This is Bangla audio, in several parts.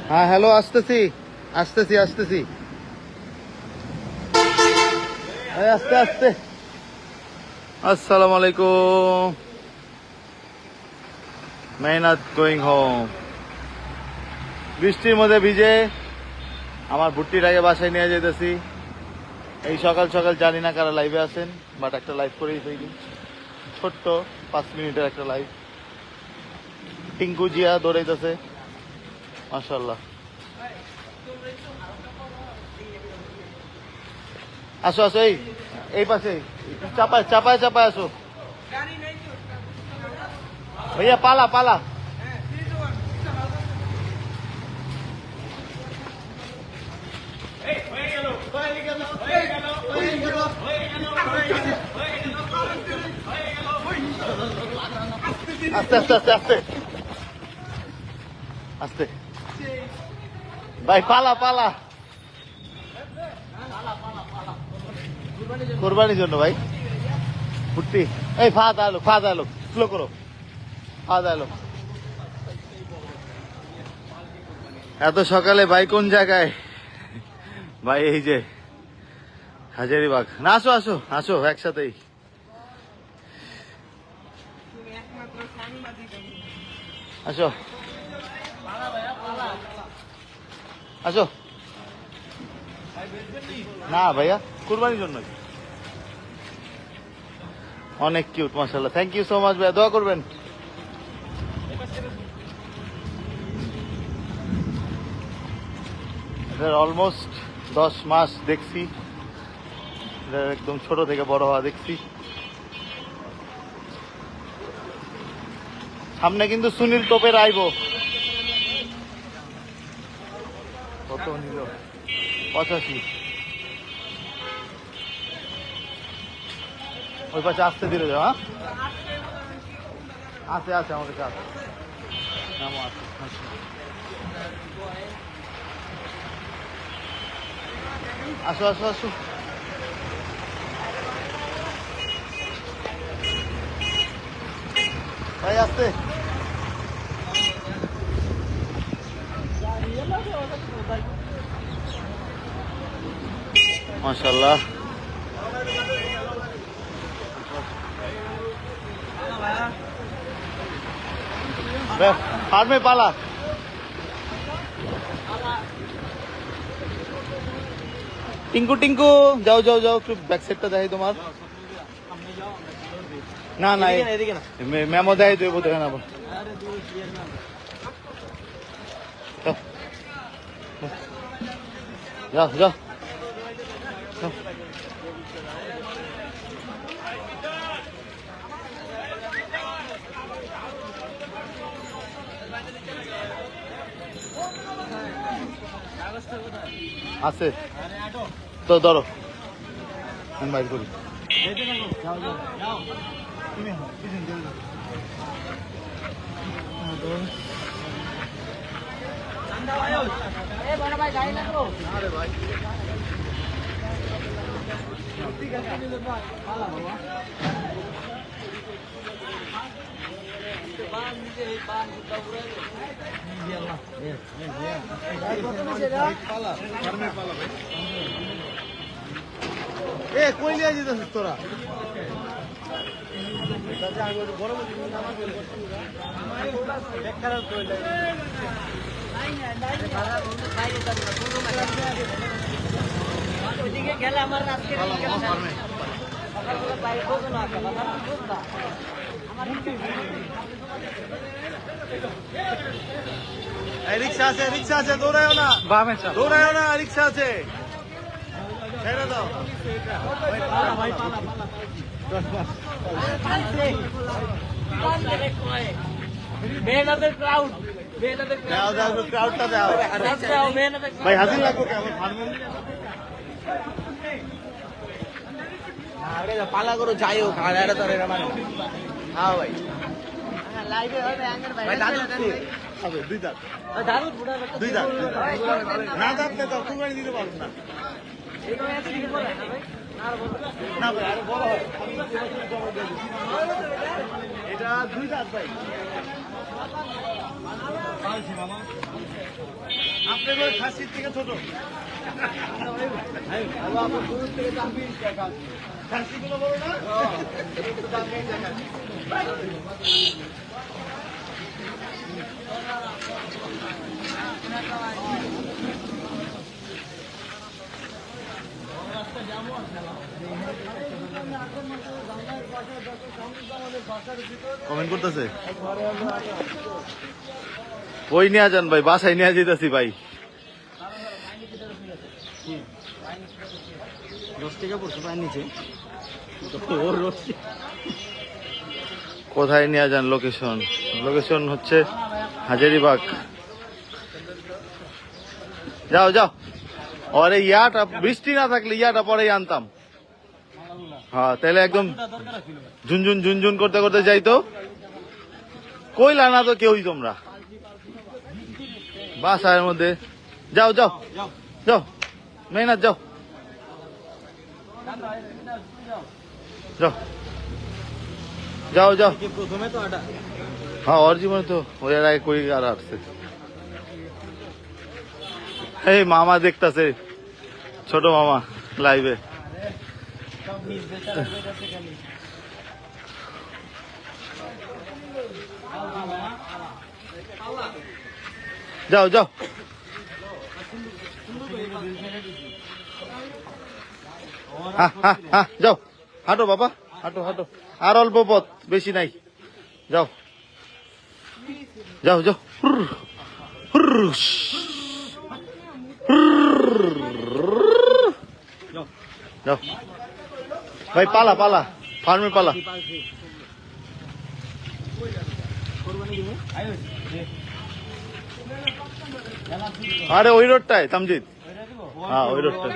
হ্যাঁ হ্যালো, আসতেছি আসতেছি আসতেছি, আস্তে আস্তে। আসসালামু আলাইকুম। মেহনত গোয়িং হোম। বৃষ্টির মধ্যে ভিজে আমার ভুট্টিটাকে বাসায় নিয়ে যেতেছি। এই সকাল সকাল জানি না কারা লাইভে আছেন, বাট একটা লাইভ করেই ফেলি, ছোট্ট 5 মিনিটের একটা লাইভ। টিঙ্কু জিয়া দৌড়াইতেছে, মাশাআল্লাহ। আসো আসো, এই পাশে চাপায় চাপায় চাপায় আসো भैया, पाला पाला। আস্তে আস্তে আস্তে আস্তে আস্তে ভাই, পালা পালা, কোরবানির জন্য ভাই। ফুটি এই ফা দালো স্লো করো, ফা দালো। এত সকালে ভাই কোন জায়গায়? ভাই এই যে হাজারিবাগ। না আসো আসো আসো একসাথেই। আসো আসো। না ভাইয়া, কুরবানির জন্য। অনেক কিউট, মাশাআল্লাহ। থ্যাংক ইউ সো মাচ ভাইয়া, দোয়া করবেন। অলমোস্ট 10 মাস দেখছি, একদম ছোট থেকে বড় হওয়া দেখছি। সামনে কিন্তু সুনীল টোপের আইবো। কত নিল? 85। ওই পাশে আসতে দিলে যাও। হ্যাঁ আছে আছে, আমাদের কাছে নামও আছে। আসো আসো আসো। ভাই আসতে। মাশাআল্লাহ। हाथ में पाला। टिंकू टिंकू जाओ जाओ जाओ, একটু ব্যাক সাইডটা দেখাই তোমার। না না, মেমো দেখাই দেবো, দেখেন আবার। যাও যাও। আছে তো, ধরো আমি বাইর করি। এ কই লিয়ে যেতেছিস তোরা? গেলে আমার আজকে রিক্সা আছে, রিক্সা আছে, দৌড়ায়ও না, দৌড়ায়ও না, রিক্সা আছে, ছেড়ে দাও। মেহনতের ক্রাউড, দাও দাও, ক্রাউডটা দাও ভাই। হাজির লাগবো কে আমার ফার্মে? পালা করো যাই হোক, আর এটা তো মানে হ্যাঁ ভাই লাইভে হবে ভাই দাদু হবে দুই দাঁত, দাদু দুই দাঁত, না দাঁত না, তখন গাড়ি দিতে পারবো না। না ভাই, আরো বড় হয়। এটা দুই দাঁত ভাই। খাসির থেকে ছোট খাসিগুলো বড় না কমেন্ট করতেছে ওই নিয়ে যান ভাই, বাসায় নিয়ে যেতেছি ভাই। 10 টাকা পড়ছে পায়ের নিচে। কোথায় নিয়ে যান? লোকেশন লোকেশন হচ্ছে হাজারিবাগ। যাও যাও, আর এই ইয়াটা বৃষ্টি না থাকলে ইয়াটা পরেই আনতাম। হ্যাঁ তাহলে একদম ঝুনঝুন ঝুনঝুন করতে করতে যাইতো। কইলা না তো কেউই তোমরা বাসার মধ্যে। যাও যাও যাও মেহনত যাও যাও যাও যাও। প্রথমে তো আটা হ্যাঁ ওর জীবনে তো ওই এর আগে কই আর আসছে। এই মামা দেখতাছে, ছোট মামা লাইভে। যাও যাও যাও, হাঁটো বাবা, হাঁটো হাঁটো, আর অল্প পথ, বেশি নাই। যাও যাও যাও, যাও ভাই, পালা পালা, ফার্মে পালা। আরে ওই রোডটায় তামজিদ, হ্যাঁ ওই রোডটায়।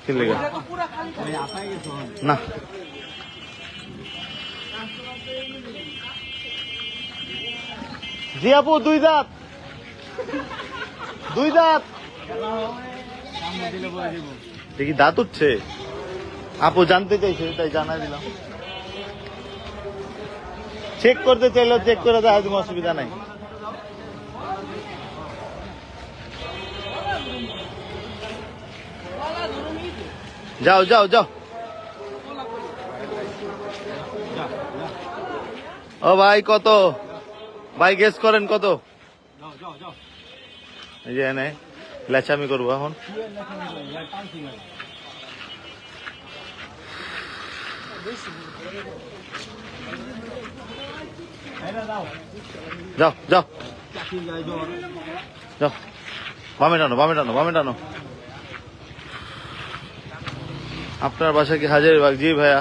কি লেগে না জি আপু, দুই দাঁত, দুই দাঁত। দেখি দাঁত উঠছে, আপু জানতে চাইছে তাই জানাই দিলাম। চেক করতে চাইলেও চেক করে দেখা তুমি, অসুবিধা নাই। যাও যাও যাও। ও ভাই কত ভাই, গেস করেন কত? এই যে এনে লেচামি করবো এখন। যাও যাও যাও, বামে টানো, বামে টানো, বামে টানো। আপনার বাসা কি হাজারিবাগ? জি ভাইয়া।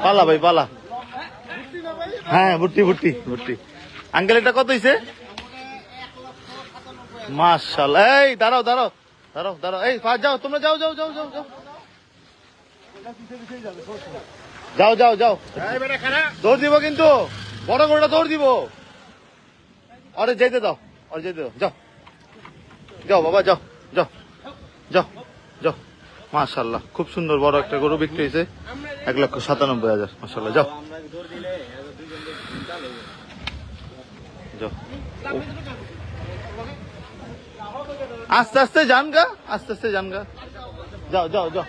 পালা ভাই পালা। হ্যাঁ ভুট্টি ভুট্টি ভুট্টি। আঙ্কেল এটা কত হইছে? মাশাআল্লাহ। এই দাঁড়াও দাঁড়াও দাঁড়াও দাঁড়াও, এই যাও তোমরা, যাও যাও যাও যাও যাও যাও যাও যাও। দৌড় দিব কিন্তু, বড় গরুটা দৌড় দিব। আরে যেতে দাও, আরে যেতে দাও, যাও যাও বাবা, যাও যাও যাও যাও। মাশাআল্লাহ, খুব সুন্দর বড় একটা গরু বিক্রি হয়েছে, 1,97,000। মাশাআল্লাহ, যাও যাও। আস্তে আস্তে যান গা, আস্তে আস্তে যান গা। যাও যাও যাও,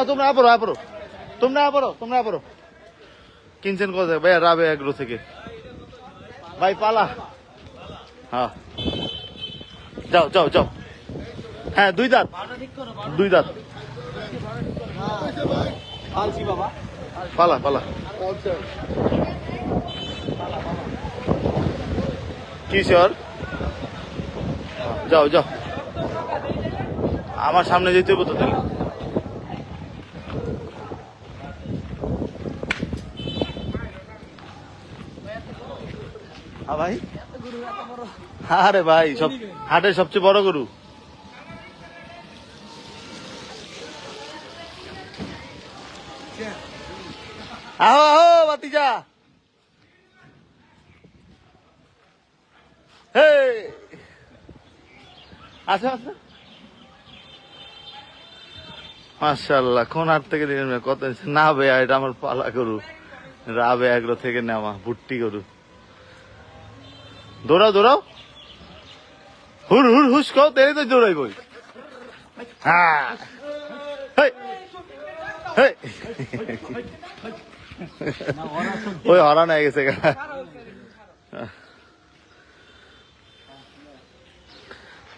তোমরা আপরো আপরো, তোমরা আপরো, তোমরা আপরো। কিনছেন কোথায় ভাই? রাবে এগ্রো থেকে ভাই, পালা। হ্যাঁ যাও যাও যাও। হ্যাঁ দুই দাঁত, দুই দাঁত। পালা পালা। কিশোর যাও যাও, আমার সামনে যেতে হবো তো তাহলে। ভাই আরে ভাই, সব হাটের সবচেয়ে বড় গরু। আহো আহো বাতিজা, হে আচ্ছা আচ্ছা। মাশাআল্লাহ, কোন হাট থেকে দিলেন ভাই? কত নিচ্ছে? না ভাইয়া, এটা আমার পালা গরু, রাবে এগ্রো থেকে নেওয়া ভুট্টি গরু। দৌড়াও দৌড়াও, হুর হুর হুস খাও, তেরে তো দৌড়াই বই। হ্যাঁ, হেই, হেই। ওই হরান হয়ে গেছে গা।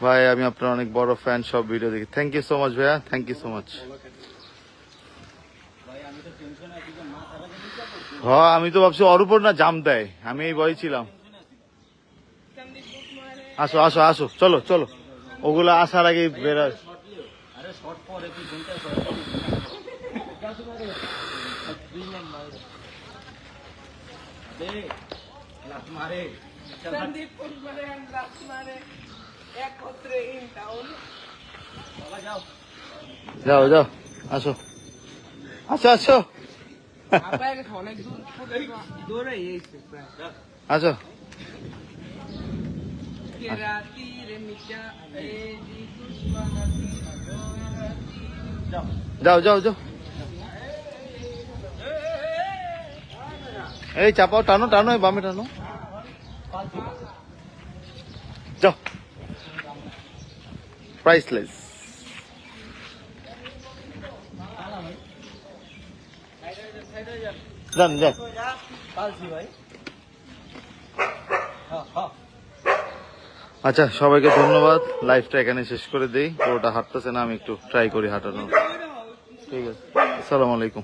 ভাই আমি আপনার অনেক বড় ফ্যান, সব ভিডিও দেখি। থ্যাংক ইউ সো মাচ ভাইয়া, থ্যাংক ইউ সো মাচ। হ্যাঁ, আমি তো ভাবছি ওর উপর না জাম দেয়, আমি এই ভয় ছিলাম। আসো আসো আসো, চলো চলো, ওগুলো আসার আগে বেরোয়। যাও যাও, আসো আসো আসো অনেক দূরে আসো। যাও যাও যাও, এই চাপাও, টানো টানো, এই বামে টানো, যাও। প্রাইসলেস। যান যান। আচ্ছা, সবাইকে ধন্যবাদ। লাইভটা এখানে শেষ করে দেই, ওটা হাঁটতেছে না, আমি একটু ট্রাই করি হাঁটানোর। ঠিক আছে, আসসালামু আলাইকুম।